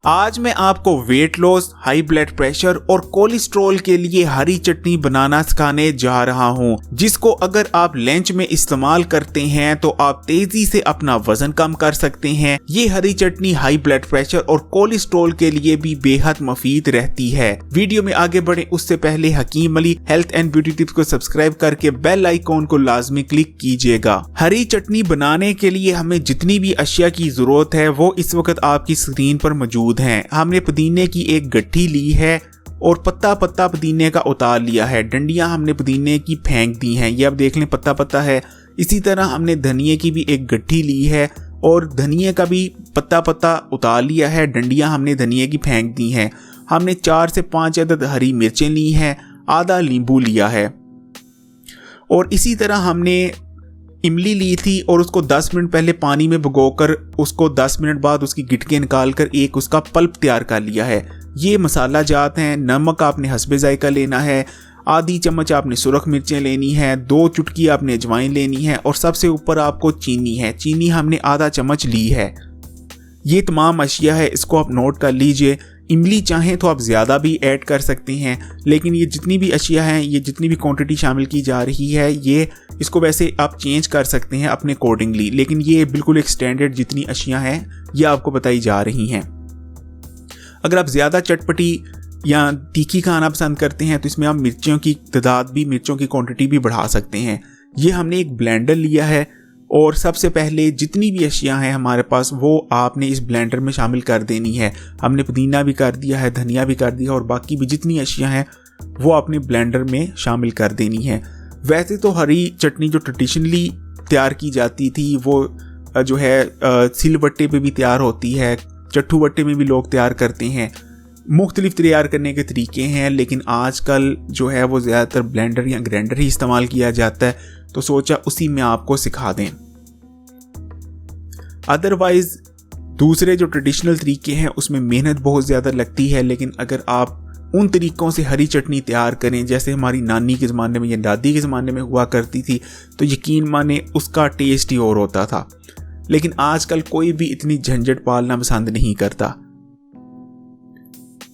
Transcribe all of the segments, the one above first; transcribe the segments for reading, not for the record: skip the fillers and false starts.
आज मैं आपको weight loss, high blood pressure और कोलेस्ट्रॉल के लिए हरी चटनी बनाना सिखाने जा रहा हूं, जिसको अगर आप लंच में इस्तेमाल करते हैं तो आप तेजी से अपना वजन कम कर सकते हैं। ये हरी चटनी हाई ब्लड प्रेशर और कोलेस्ट्रॉल के लिए भी बेहद मुफीद रहती है। वीडियो में आगे बढ़े उससे पहले Hakim Ali health and beauty tips को सब्सक्राइब करके बेल आइकॉन को लाजमी क्लिक कीजिएगा। हरी चटनी बनाने के लिए हमें जितनी भी अशिया की जरूरत है वो इस वक्त आपकी स्क्रीन पर मौजूद हैं। हमने पुदीने की एक गट्ठी ली है और पत्ता पत्ता पुदीने का उतार लिया है। डंडियां हमने पुदीने की फेंक दी हैं, ये अब देख लें पत्ता पत्ता है। इसी तरह हमने धनिए की भी एक गट्ठी ली है और धनिए का भी पत्ता पत्ता उतार लिया है। डंडियां हमने धनिए की फेंक दी हैं। हमने 4 से 5 अदद हरी मिर्चें ली हैं, आधा नींबू लिया है और इसी तरह हमने इमली ली थी और उसको 10 मिनट पहले पानी में भिगोकर उसको 10 मिनट बाद उसकी गिटकें निकालकर एक उसका पल्प तैयार कर लिया है। ये मसाला जात हैं। नमक आपने हस्बे जायका लेना है, आधी चम्मच आपने सुरख मिर्चें लेनी है, 2 चुटकी आपने अजवाइन लेनी है और सबसे ऊपर आपको चीनी है। चीनी हमने आधा चम्मच ली है। ये तमाम अशिया है, इसको आप नोट कर लीजिए। इमली चाहें तो आप ज़्यादा भी ऐड कर सकते हैं, लेकिन ये जितनी भी अशिया हैं, ये जितनी भी क्वांटिटी शामिल की जा रही है, ये इसको वैसे आप चेंज कर सकते हैं अपने अकॉर्डिंगली, लेकिन ये बिल्कुल एक स्टैंडर्ड जितनी अशिया हैं ये आपको बताई जा रही हैं। अगर आप ज़्यादा चटपटी या तीखी खाना पसंद करते हैं तो इसमें आप मिर्चियों की तादाद भी, मिर्चों की क्वांटिटी भी बढ़ा सकते हैं। ये हमने एक ब्लेंडर लिया है और सबसे पहले जितनी भी अशिया हैं हमारे पास वो आपने इस ब्लेंडर में शामिल कर देनी है। हमने पुदीना भी कर दिया है, धनिया भी कर दिया और बाकी भी जितनी अशिया हैं वो आपने ब्लेंडर में शामिल कर देनी है। वैसे तो हरी चटनी जो ट्रेडिशनली तैयार की जाती थी वो जो है सिलबट्टे पे भी तैयार होती है, चट्टू बट्टे में भी लोग तैयार करते हैं। मुख्तलिफ तैयार करने के तरीके हैं, लेकिन आजकल जो है वो ज़्यादातर ब्लेंडर या ग्राइंडर ही इस्तेमाल किया जाता है, तो सोचा उसी में आपको सिखा दें। अदरवाइज दूसरे जो ट्रेडिशनल तरीके हैं उसमें मेहनत बहुत ज़्यादा लगती है, लेकिन अगर आप उन तरीक़ों से हरी चटनी तैयार करें जैसे हमारी नानी के ज़माने में या दादी के ज़माने में हुआ करती थी तो यकीन माने उसका टेस्ट ही और होता था। लेकिन आजकल कोई भी इतनी झंझट पालना पसंद नहीं करता।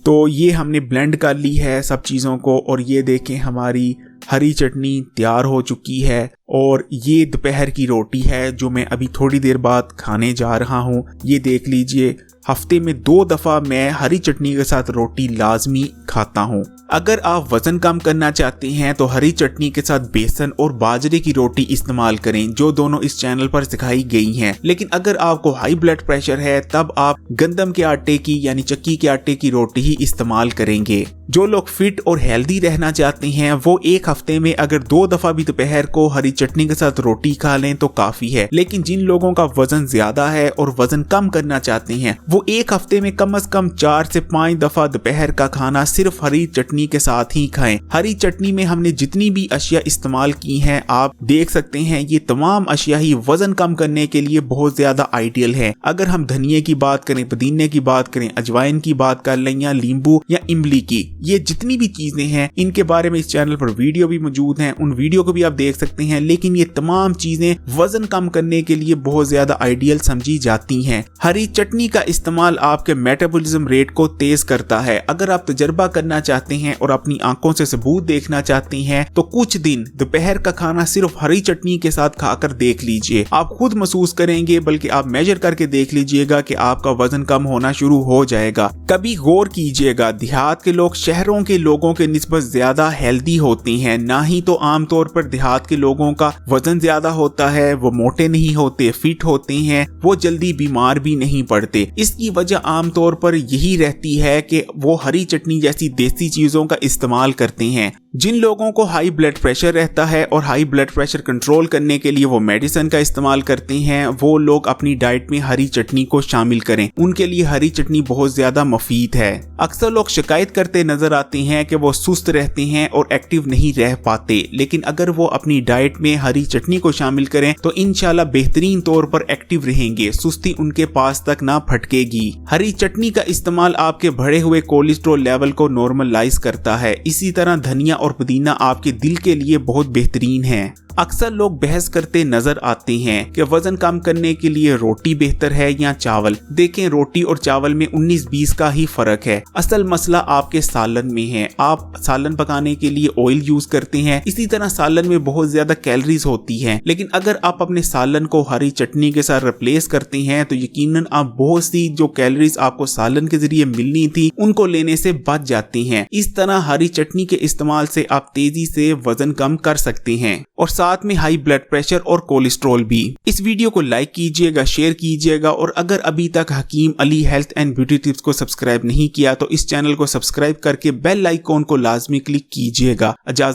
तो ये हमने ब्लेंड कर ली है सब चीज़ों को और ये देखें हमारी हरी चटनी तैयार हो चुकी है। और ये दोपहर की रोटी है जो मैं अभी थोड़ी देर बाद खाने जा रहा हूँ। ये देख लीजिए, हफ्ते में 2 दफ़ा मैं हरी चटनी के साथ रोटी लाजमी खाता हूँ। अगर आप वज़न कम करना चाहते हैं तो हरी चटनी के साथ बेसन और बाजरे की रोटी इस्तेमाल करें, जो दोनों इस चैनल पर सिखाई गई हैं। लेकिन अगर आपको हाई ब्लड प्रेशर है तब आप गंदम के आटे की यानी चक्की के आटे की रोटी ही इस्तेमाल करेंगे। जो लोग फिट और हेल्दी रहना चाहते हैं वो एक हफ्ते में अगर 2 दफ़ा भी दोपहर को हरी चटनी के साथ रोटी खा लें तो काफ़ी है। लेकिन जिन लोगों का वज़न ज़्यादा है और वज़न कम करना चाहते हैं वो एक हफ्ते में कम से कम 4 से 5 दफ़ा दोपहर का खाना सिर्फ हरी चटनी के साथ ही खाएं। हरी चटनी में हमने जितनी भी अशिया इस्तेमाल की हैं आप देख सकते हैं, ये तमाम अशिया ही वजन कम करने के लिए बहुत ज्यादा आइडियल है। अगर हम धनिए की बात करें, पुदीने की बात करें, अजवाइन की बात कर लें या नींबू या इमली की, ये जितनी भी चीजें हैं इनके बारे में इस चैनल पर वीडियो भी मौजूद हैं, उन वीडियो को भी आप देख सकते हैं। लेकिन ये तमाम चीजें वजन कम करने के लिए बहुत ज्यादा आइडियल समझी जाती हैं। हरी चटनी का इस्तेमाल आपके मेटाबॉलिज्म रेट को तेज करता है। अगर आप तजर्बा करना चाहते हैं और अपनी आंखों से सबूत देखना चाहते हैं तो कुछ दिन दोपहर का खाना सिर्फ हरी चटनी के साथ खाकर देख लीजिए। आप खुद महसूस करेंगे, बल्कि आप मेजर करके देख लीजिएगा कि आपका वजन कम होना शुरू हो जाएगा। कभी गौर कीजिएगा, देहात के लोग शहरों के लोगों के निस्बत ज्यादा हेल्दी होते हैं। ना ही तो आमतौर पर देहात के लोगों का वजन ज्यादा होता है, वो मोटे नहीं होते, फिट होते हैं, वो जल्दी बीमार भी नहीं पड़ते। इसकी वजह आमतौर पर यही रहती है कि वो हरी चटनी जैसी देसी चीजों का इस्तेमाल करते हैं। जिन लोगों को हाई ब्लड प्रेशर रहता है और हाई ब्लड प्रेशर कंट्रोल करने के लिए वो मेडिसिन का इस्तेमाल करते हैं, वो लोग अपनी डाइट में हरी चटनी को शामिल करें। उनके लिए हरी चटनी बहुत ज्यादा मुफीद है। अक्सर लोग शिकायत करते नजर आते हैं कि वो सुस्त रहते हैं और एक्टिव नहीं रह पाते, लेकिन अगर वो अपनी डाइट में हरी चटनी को शामिल करें तो इंशाल्लाह बेहतरीन तौर पर एक्टिव रहेंगे, सुस्ती उनके पास तक ना फटकेगी। हरी चटनी का इस्तेमाल आपके बढ़े हुए कोलेस्ट्रॉल लेवल को नॉर्मलाइज करता है। इसी तरह धनिया और पुदीना आपके दिल के लिए बहुत बेहतरीन है। अक्सर लोग बहस करते नजर आते हैं कि वजन कम करने के लिए रोटी बेहतर है या चावल। देखें, रोटी और चावल में 19-20 का ही फर्क है। असल मसला आपके सालन में है। आप सालन पकाने के लिए ऑयल यूज करते हैं, इसी तरह सालन में बहुत ज्यादा कैलोरीज होती हैं। लेकिन अगर आप अपने सालन को हरी चटनी के साथ रिप्लेस करते हैं तो यकीनन आप बहुत सी जो कैलोरीज आपको सालन के जरिए मिलनी थी उनको लेने से बच जाती हैं। इस तरह हरी चटनी के इस्तेमाल से आप तेजी से वजन कम कर सकते हैं और साथ में हाई ब्लड प्रेशर और कोलेस्ट्रॉल भी। इस वीडियो को लाइक कीजिएगा, शेयर कीजिएगा और अगर अभी तक Hakim Ali health and beauty tips को सब्सक्राइब नहीं किया तो इस चैनल को सब्सक्राइब करके बेल आइकॉन को लाजमी क्लिक कीजिएगा। इजाजत